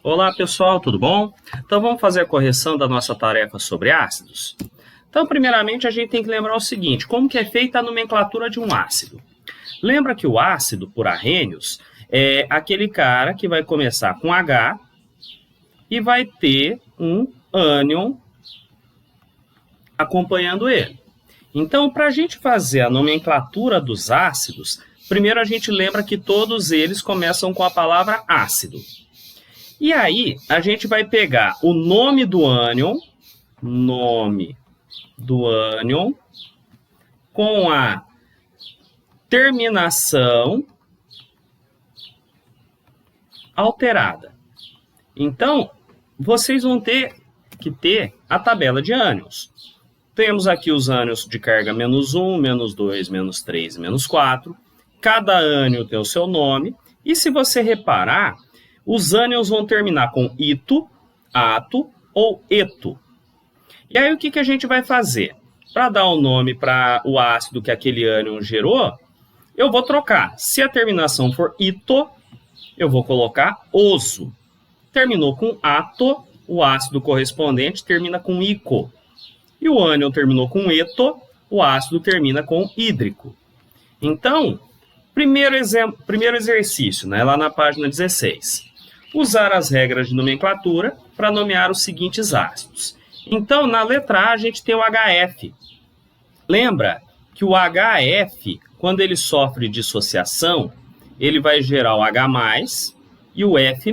Olá pessoal, tudo bom? Então vamos fazer a correção da nossa tarefa sobre ácidos? Então primeiramente a gente tem que lembrar o seguinte, como que é feita a nomenclatura de um ácido? Lembra que o ácido por Arrhenius é aquele cara que vai começar com H e vai ter um ânion acompanhando ele. Então, para a gente fazer a nomenclatura dos ácidos, primeiro a gente lembra que todos eles começam com a palavra ácido. E aí, a gente vai pegar o nome do ânion, com a terminação alterada. Então, vocês vão ter que ter a tabela de ânions. Temos aqui os ânions de carga menos 1, menos 2, menos 3 e menos 4. Cada ânion tem o seu nome. E se você reparar, os ânions vão terminar com ito, ato ou eto. E aí o que a gente vai fazer? Para dar um nome para o ácido que aquele ânion gerou, eu vou trocar. Se a terminação for ito, eu vou colocar oso. Terminou com ato, o ácido correspondente termina com ico. E o ânion terminou com eto, o ácido termina com hídrico. Então, primeiro exercício, lá na página 16. Usar as regras de nomenclatura para nomear os seguintes ácidos. Então, na letra A, a gente tem o HF. Lembra que o HF, quando ele sofre dissociação, ele vai gerar o H+, e o F-.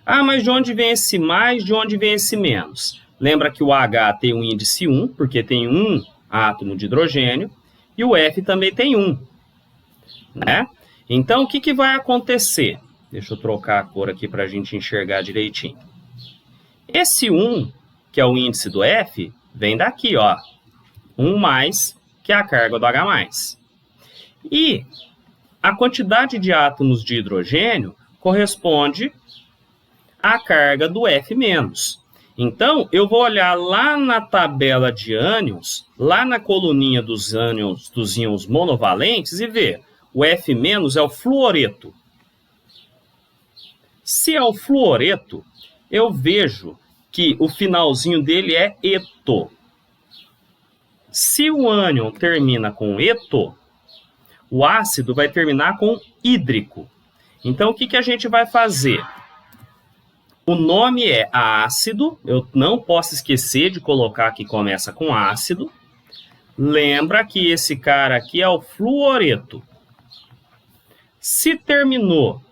Ah, mas de onde vem esse mais, de onde vem esse menos? Lembra que o H tem um índice 1, porque tem um átomo de hidrogênio, e o F também tem 1. Né? Então, o que vai acontecer? Deixa eu trocar a cor aqui para a gente enxergar direitinho. Esse 1, que é o índice do F, vem daqui, ó. 1+, que é a carga do H+. E a quantidade de átomos de hidrogênio corresponde à carga do F-. Então, eu vou olhar lá na tabela de ânions, lá na coluninha dos ânions, dos íons monovalentes, e ver. O F- é o fluoreto. Se é o fluoreto, eu vejo que o finalzinho dele é eto. Se o ânion termina com eto, o ácido vai terminar com hídrico. Então, o que a gente vai fazer? O nome é ácido, eu não posso esquecer de colocar que começa com ácido. Lembra que esse cara aqui é o fluoreto. Se terminou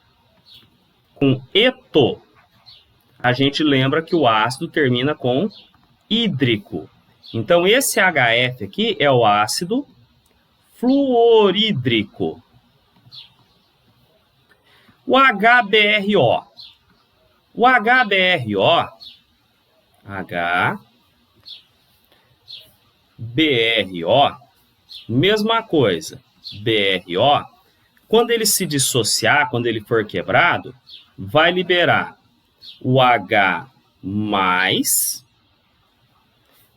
com eto, a gente lembra que o ácido termina com hídrico. Então, esse HF aqui é o ácido fluorídrico. O HBRO. O HBRO, mesma coisa. BRO, quando ele se dissociar, quando ele for quebrado, vai liberar o H+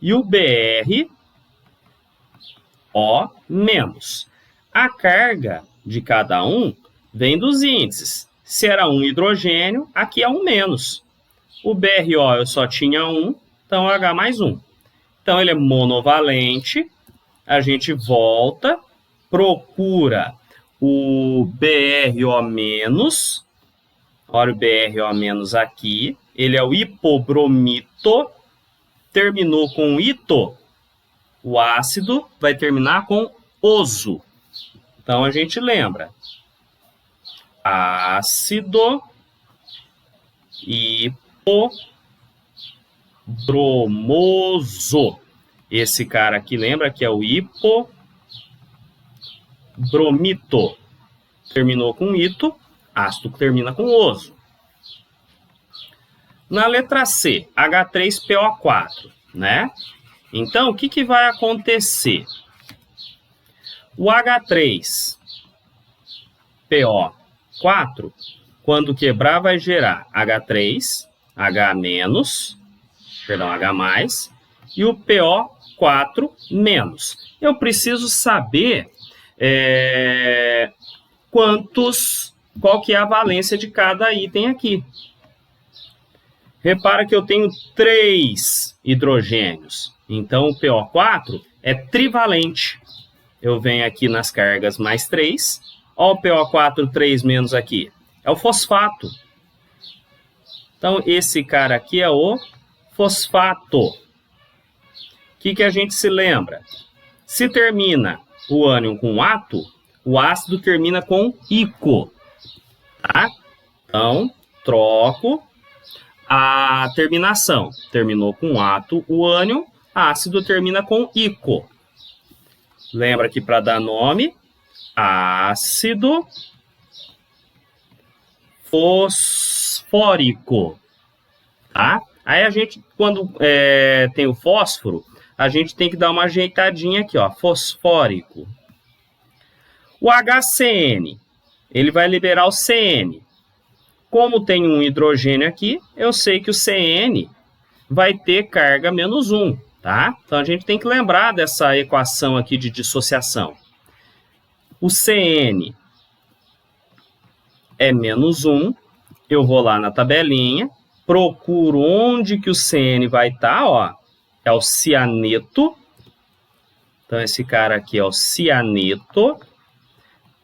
e o BrO-. A carga de cada um vem dos índices. Se era um hidrogênio, aqui é um menos. O BrO eu só tinha 1, então H mais 1. Então ele é monovalente, a gente volta, procura o BrO-, olha o BrO- aqui, ele é o hipobromito, terminou com ito, o ácido vai terminar com oso. Então a gente lembra. Ácido hipobromoso. Esse cara aqui lembra que é o hipobromito. Terminou com ito, ácido termina com oso. Na letra C, H3PO4, né? Então, o que vai acontecer? O H3PO4, quando quebrar, vai gerar H3, H-, e o PO4-. Eu preciso saber qual que é a valência de cada item aqui. Repara que eu tenho 3 hidrogênios. Então, o PO4 é trivalente. Eu venho aqui nas cargas mais 3. Olha o PO4 3 menos aqui. É o fosfato. Então, esse cara aqui é o fosfato. O que a gente se lembra? Se termina o ânion com ato, o ácido termina com ico. Tá? Então, troco a terminação. Terminou com ato o ânion, ácido termina com ico. Lembra que para dar nome, ácido fosfórico. Tá? Aí a gente, quando tem o fósforo, a gente tem que dar uma ajeitadinha aqui, ó, fosfórico. O HCN, ele vai liberar o CN. Como tem um hidrogênio aqui, eu sei que o CN vai ter carga menos 1, tá? Então, a gente tem que lembrar dessa equação aqui de dissociação. O CN é menos 1, eu vou lá na tabelinha, procuro onde que o CN vai estar, ó, é o cianeto. Então, esse cara aqui é o cianeto.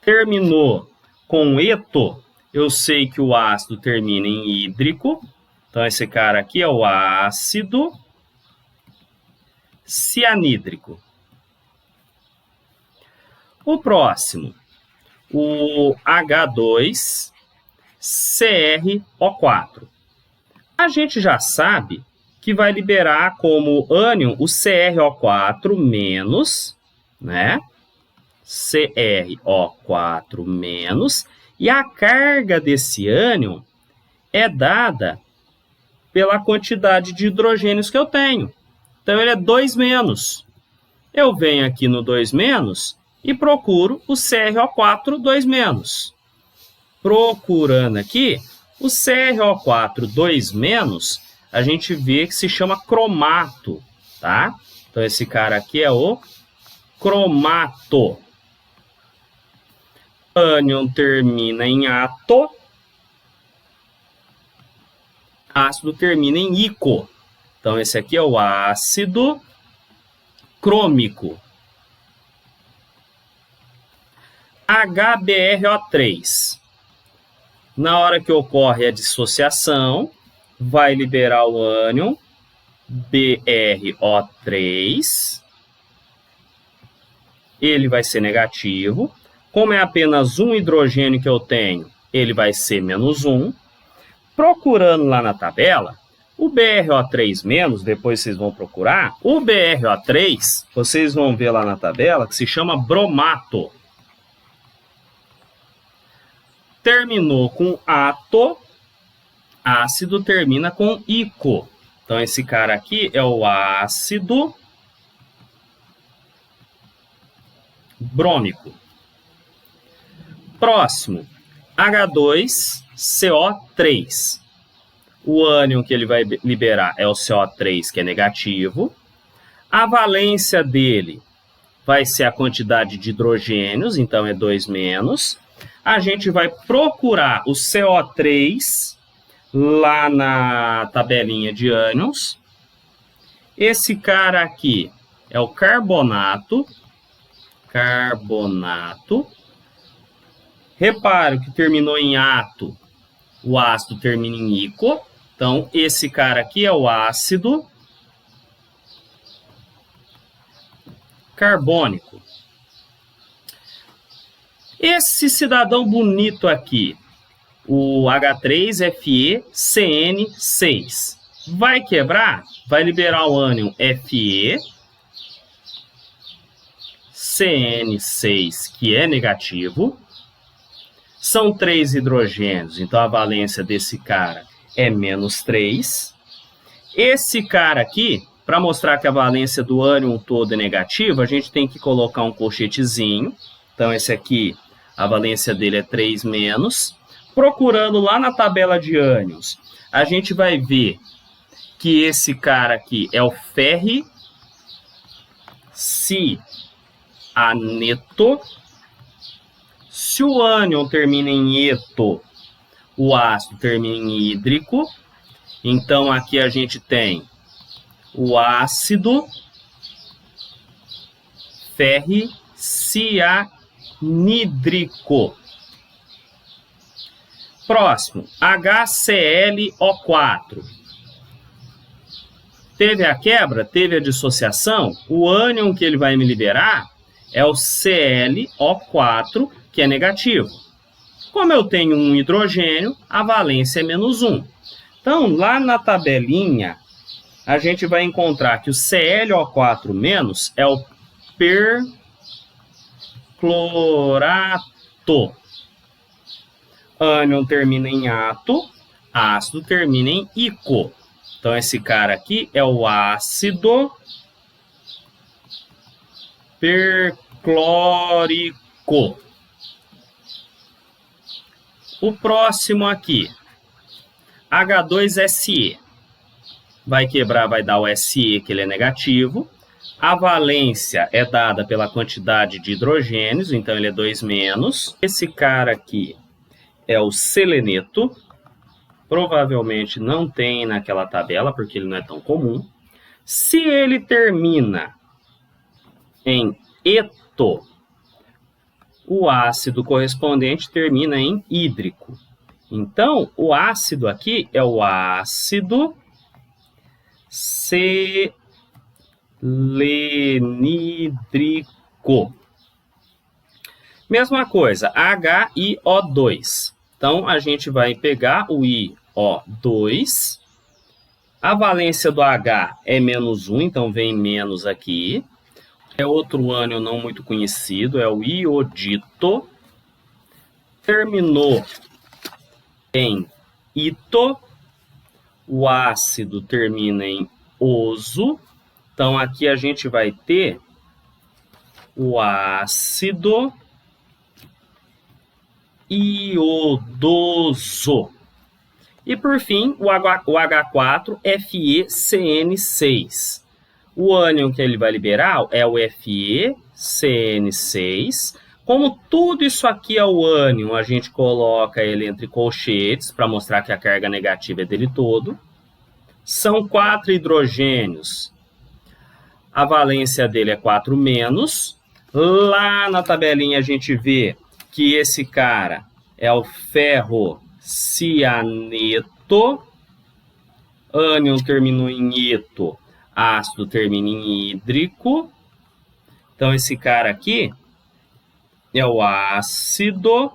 Terminou com eto, eu sei que o ácido termina em hídrico. Então, esse cara aqui é o ácido cianídrico. O próximo, o H2CrO4. A gente já sabe que vai liberar como ânion o CrO4 menos, né? CrO4 menos, e a carga desse ânion é dada pela quantidade de hidrogênios que eu tenho. Então, ele é 2 menos. Eu venho aqui no 2 menos e procuro o CrO4 2 menos. Procurando aqui, o CrO4 2 menos, a gente vê que se chama cromato, tá? Então, esse cara aqui é o cromato. Ânion termina em ato, ácido termina em ico. Então, esse aqui é o ácido crômico. HBrO3. Na hora que ocorre a dissociação, vai liberar o ânion BrO3. Ele vai ser negativo. Como é apenas um hidrogênio que eu tenho, ele vai ser menos 1. Procurando lá na tabela, o BrO3-, depois vocês vão procurar, o BrO3, vocês vão ver lá na tabela, que se chama bromato. Terminou com ato, ácido termina com ico. Então, esse cara aqui é o ácido brômico. Próximo, H2CO3. O ânion que ele vai liberar é o CO3, que é negativo. A valência dele vai ser a quantidade de hidrogênios, então é 2 menos. A gente vai procurar o CO3 lá na tabelinha de ânions. Esse cara aqui é o carbonato. Carbonato. Repare que terminou em ato, o ácido termina em ico. Então, esse cara aqui é o ácido carbônico. Esse cidadão bonito aqui, o H3FeCN6, vai quebrar? Vai liberar o ânion Fe, CN6, que é negativo. São 3 hidrogênios, então a valência desse cara é menos 3. Esse cara aqui, para mostrar que a valência do ânion todo é negativa, a gente tem que colocar um colchetezinho. Então, esse aqui, a valência dele é 3 menos. Procurando lá na tabela de ânions, a gente vai ver que esse cara aqui é o ferricianeto. Se o ânion termina em eto, o ácido termina em hídrico. Então, aqui a gente tem o ácido ferricianídrico. Próximo, HClO4. Teve a quebra? Teve a dissociação? O ânion que ele vai me liberar é o ClO4, que é negativo. Como eu tenho um hidrogênio, a valência é -1. Então, lá na tabelinha, a gente vai encontrar que o ClO4- é o perclorato. Ânion termina em ato, ácido termina em ico. Então, esse cara aqui é o ácido perclórico. O próximo aqui, H2SE. Vai quebrar, vai dar o Se, que ele é negativo. A valência é dada pela quantidade de hidrogênios, então ele é 2-. Esse cara aqui é o seleneto. Provavelmente não tem naquela tabela, porque ele não é tão comum. Se ele termina em eto, o ácido correspondente termina em hídrico. Então, o ácido aqui é o ácido selenídrico. Mesma coisa, HiO2. Então, a gente vai pegar o IO2. A valência do H é -1, então vem menos aqui. É outro ânion não muito conhecido, é o iodito. Terminou em ito. O ácido termina em oso. Então, aqui a gente vai ter o ácido iodoso. E, por fim, o H4FeCN6. O ânion que ele vai liberar é o FeCN6. Como tudo isso aqui é o ânion, a gente coloca ele entre colchetes para mostrar que a carga negativa é dele todo. São 4 hidrogênios. A valência dele é 4-. Lá na tabelinha a gente vê que esse cara é o ferrocianeto. Ânion terminou em eto, ácido termina em hídrico. Então, esse cara aqui é o ácido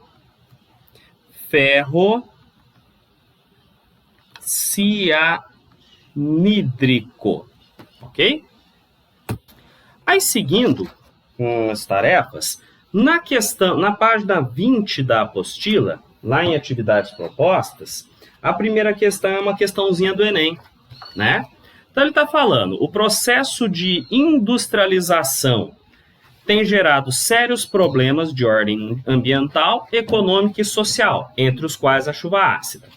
ferrocianídrico. Ok? Aí, seguindo com as tarefas, na página 20 da apostila, lá em atividades propostas, a primeira questão é uma questãozinha do Enem, né? Então, ele está falando, o processo de industrialização tem gerado sérios problemas de ordem ambiental, econômica e social, entre os quais a chuva ácida.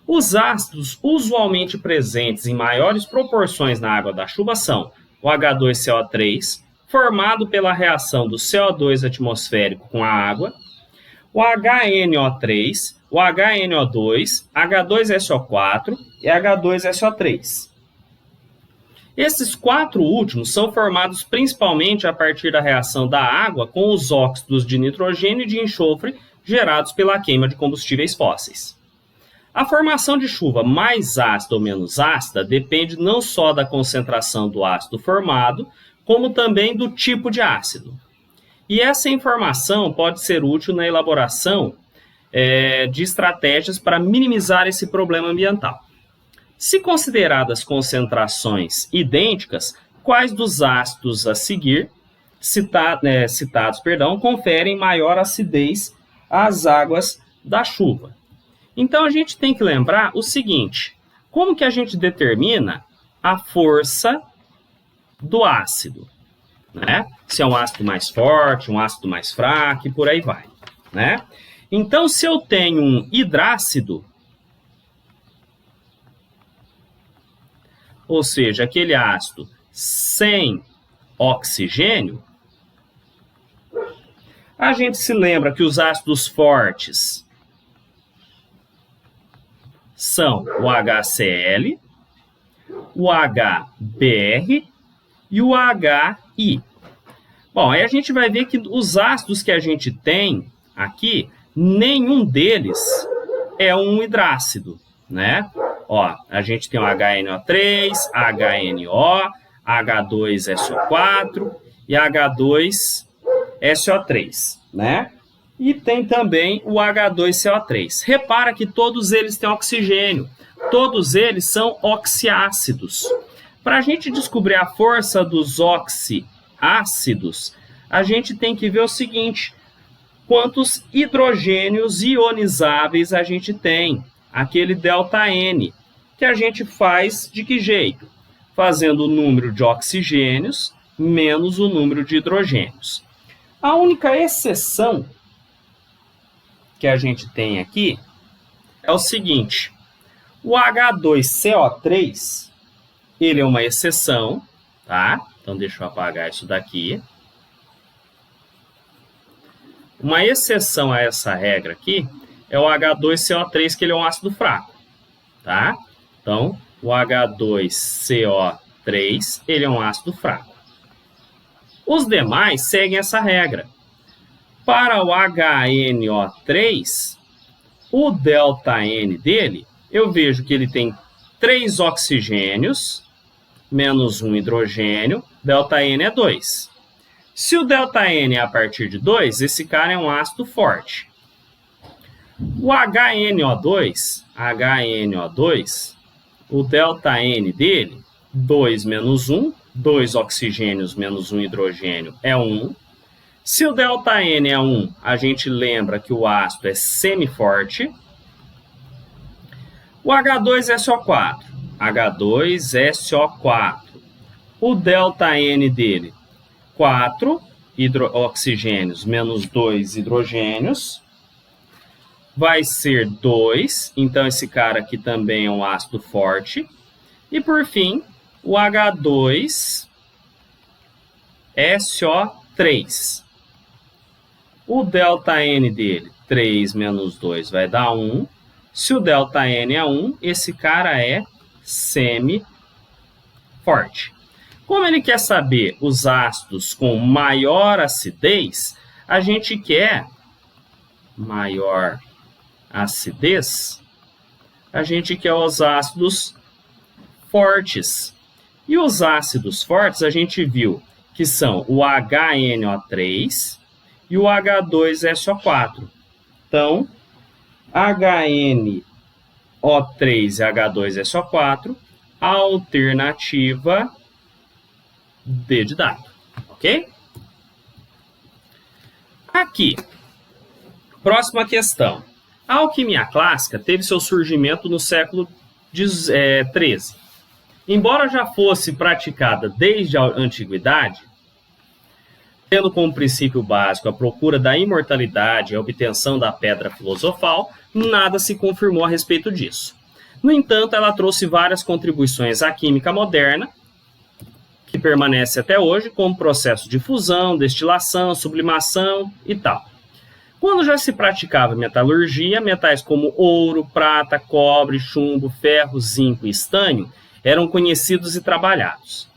Os ácidos usualmente presentes em maiores proporções na água da chuva são o H2CO3, formado pela reação do CO2 atmosférico com a água, o HNO3, o HNO2, H2SO4 e H2SO3. Esses 4 últimos são formados principalmente a partir da reação da água com os óxidos de nitrogênio e de enxofre gerados pela queima de combustíveis fósseis. A formação de chuva mais ácida ou menos ácida depende não só da concentração do ácido formado, como também do tipo de ácido. E essa informação pode ser útil na elaboração de estratégias para minimizar esse problema ambiental. Se consideradas concentrações idênticas, quais dos ácidos a seguir citados, conferem maior acidez às águas da chuva? Então, a gente tem que lembrar o seguinte, como que a gente determina a força do ácido? Né? Se é um ácido mais forte, um ácido mais fraco e por aí vai. Né? Então, se eu tenho um hidrácido, ou seja, aquele ácido sem oxigênio, a gente se lembra que os ácidos fortes são o HCl, o HBr e o HI. Bom, aí a gente vai ver que os ácidos que a gente tem aqui, nenhum deles é um hidrácido, né? Ó, a gente tem o HNO3, HNO, H2SO4 e H2SO3, né? E tem também o H2CO3. Repara que todos eles têm oxigênio. Todos eles são oxiácidos. Para a gente descobrir a força dos oxiácidos, a gente tem que ver o seguinte: quantos hidrogênios ionizáveis a gente tem? Aquele ΔN, que a gente faz de que jeito? Fazendo o número de oxigênios menos o número de hidrogênios. A única exceção que a gente tem aqui é o seguinte: o H2CO3, ele é uma exceção, tá? Então deixa eu apagar isso daqui. Uma exceção a essa regra aqui é o H2CO3, que ele é um ácido fraco, tá? Então, o H2CO3, ele é um ácido fraco. Os demais seguem essa regra. Para o HNO3, o ΔN dele, eu vejo que ele tem 3 oxigênios, menos 1 hidrogênio, ΔN é 2. Se o ΔN é a partir de 2, esse cara é um ácido forte. O HNO2, o ΔN dele, 2 menos 1, 2 oxigênios menos 1 hidrogênio é 1. Se o ΔN é 1, a gente lembra que o ácido é semiforte. O H2SO4, o ΔN dele, 4 oxigênios menos 2 hidrogênios, vai ser 2, então esse cara aqui também é um ácido forte. E por fim, o H2SO3. O ΔN dele, 3 menos 2 vai dar 1. Se o ΔN é 1, esse cara é semi-forte. Como ele quer saber os ácidos com maior acidez, a gente quer maior acidez, a gente quer os ácidos fortes. E os ácidos fortes a gente viu que são o HNO3 e o H2SO4. Então, HNO3 e H2SO4, alternativa D de dado, ok? Aqui, próxima questão. A alquimia clássica teve seu surgimento no século XIII. Embora já fosse praticada desde a antiguidade, tendo como princípio básico a procura da imortalidade e a obtenção da pedra filosofal, nada se confirmou a respeito disso. No entanto, ela trouxe várias contribuições à química moderna, que permanece até hoje, como processo de fusão, destilação, sublimação e tal. Quando já se praticava metalurgia, metais como ouro, prata, cobre, chumbo, ferro, zinco e estânio eram conhecidos e trabalhados.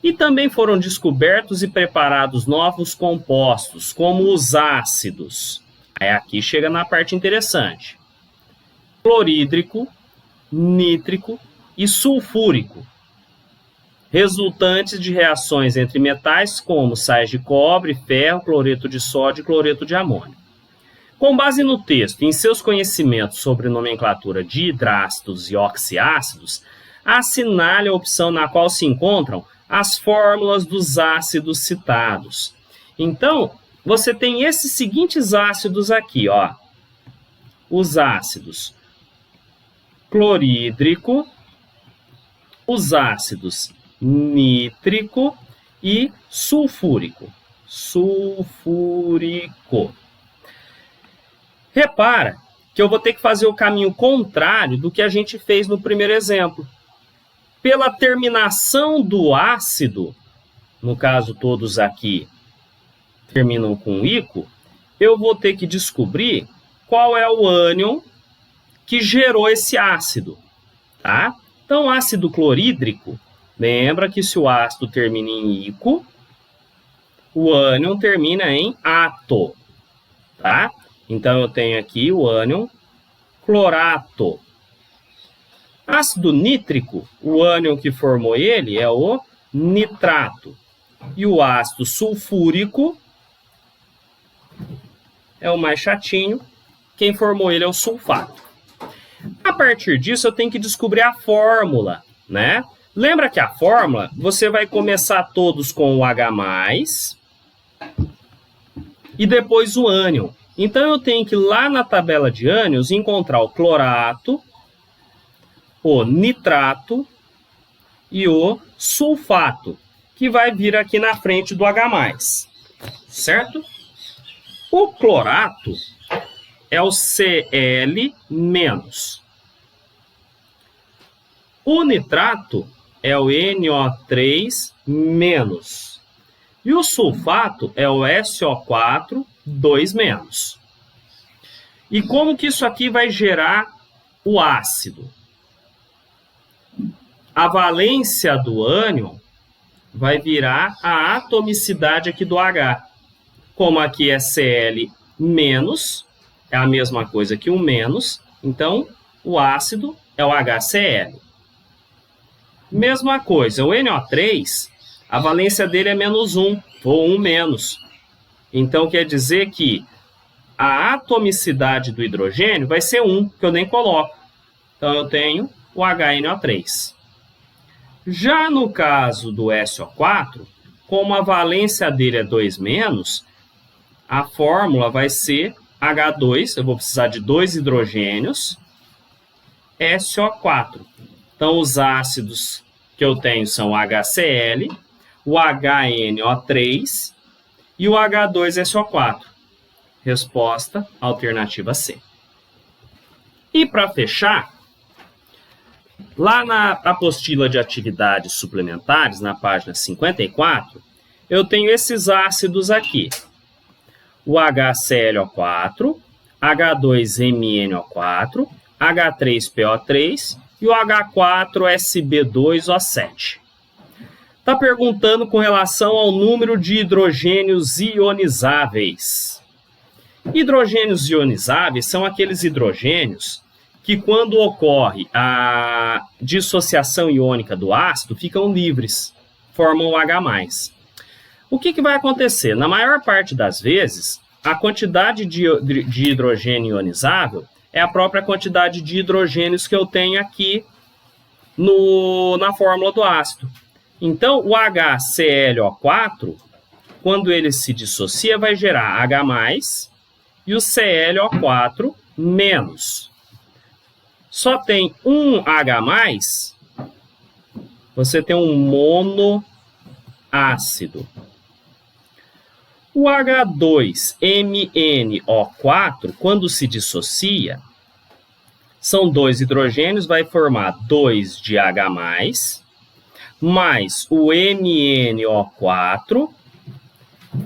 E também foram descobertos e preparados novos compostos, como os ácidos. Aí aqui chega na parte interessante. Clorídrico, nítrico e sulfúrico, resultantes de reações entre metais como sais de cobre, ferro, cloreto de sódio e cloreto de amônio. Com base no texto e em seus conhecimentos sobre nomenclatura de hidrácidos e oxiácidos, assinale a opção na qual se encontram as fórmulas dos ácidos citados. Então, você tem esses seguintes ácidos aqui, ó. Os ácidos clorídrico, os ácidos nítrico e sulfúrico. Repara que eu vou ter que fazer o caminho contrário do que a gente fez no primeiro exemplo. Pela terminação do ácido, no caso todos aqui terminam com ico, eu vou ter que descobrir qual é o ânion que gerou esse ácido, tá? Então, ácido clorídrico, lembra que se o ácido termina em ico, o ânion termina em ato, tá? Então, eu tenho aqui o ânion clorato. Ácido nítrico, o ânion que formou ele é o nitrato. E o ácido sulfúrico é o mais chatinho, quem formou ele é o sulfato. A partir disso, eu tenho que descobrir a fórmula, né? Lembra que a fórmula, você vai começar todos com o H+, e depois o ânion. Então, eu tenho que ir lá na tabela de ânions encontrar o clorato, o nitrato e o sulfato, que vai vir aqui na frente do H+, certo? O clorato é o Cl-. O nitrato é o NO3-. E o sulfato é o SO4, 2-. E como que isso aqui vai gerar o ácido? A valência do ânion vai virar a atomicidade aqui do H. Como aqui é Cl-, é a mesma coisa que o menos, então o ácido é o HCl. Mesma coisa, o NO3, a valência dele é -1, ou 1-. Então quer dizer que a atomicidade do hidrogênio vai ser 1, que eu nem coloco. Então eu tenho o HNO3. Já no caso do SO4, como a valência dele é 2-, a fórmula vai ser H2, eu vou precisar de 2 hidrogênios, SO4. Então, os ácidos que eu tenho são o HCl, o HNO3 e o H2SO4. Resposta, alternativa C. E para fechar, lá na apostila de atividades suplementares, na página 54, eu tenho esses ácidos aqui. O HClO4, H2MnO4, H3PO3 e o H4SB2O7. Está perguntando com relação ao número de hidrogênios ionizáveis. Hidrogênios ionizáveis são aqueles hidrogênios que, quando ocorre a dissociação iônica do ácido, ficam livres, formam o H+. O que vai acontecer? Na maior parte das vezes, a quantidade de hidrogênio ionizável é a própria quantidade de hidrogênios que eu tenho aqui na fórmula do ácido. Então, o HClO4, quando ele se dissocia, vai gerar H+, e o ClO4-. Só tem um H+, você tem um monoácido. O H2MnO4, quando se dissocia, são 2 hidrogênios, vai formar 2 de H+, mais o MnO4.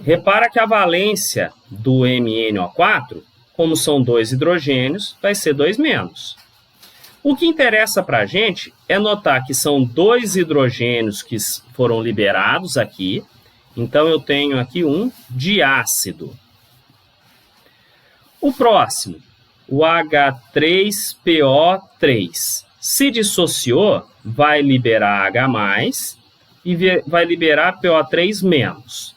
Repara que a valência do MnO4, como são 2 hidrogênios, vai ser 2-. O que interessa para a gente é notar que são 2 hidrogênios que foram liberados aqui. Então, eu tenho aqui um diácido. O próximo, o H3PO3. Se dissociou, vai liberar H+, e vai liberar PO3-.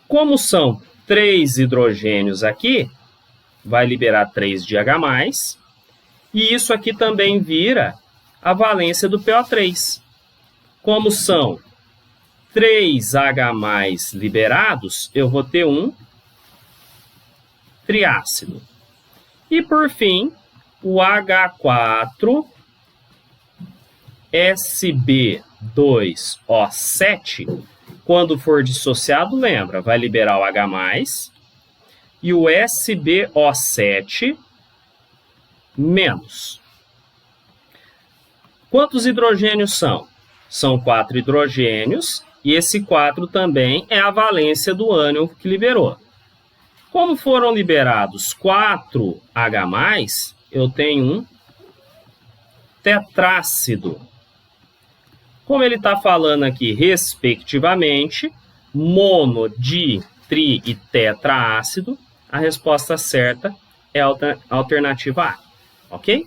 Como são 3 hidrogênios aqui, vai liberar 3 de H+, e isso aqui também vira a valência do PO3. Como são 3 H+ liberados, eu vou ter um triácido. E por fim, o H4SB2O7, quando for dissociado, lembra, vai liberar o H+, e o SBO7-. Quantos hidrogênios são? São 4 hidrogênios, e esse 4 também é a valência do ânion que liberou. Como foram liberados 4H+, eu tenho um tetrácido. Como ele está falando aqui, respectivamente, mono, di, tri e tetraácido, a resposta certa é a alternativa A, ok?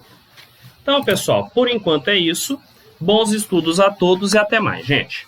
Então, pessoal, por enquanto é isso. Bons estudos a todos e até mais, gente.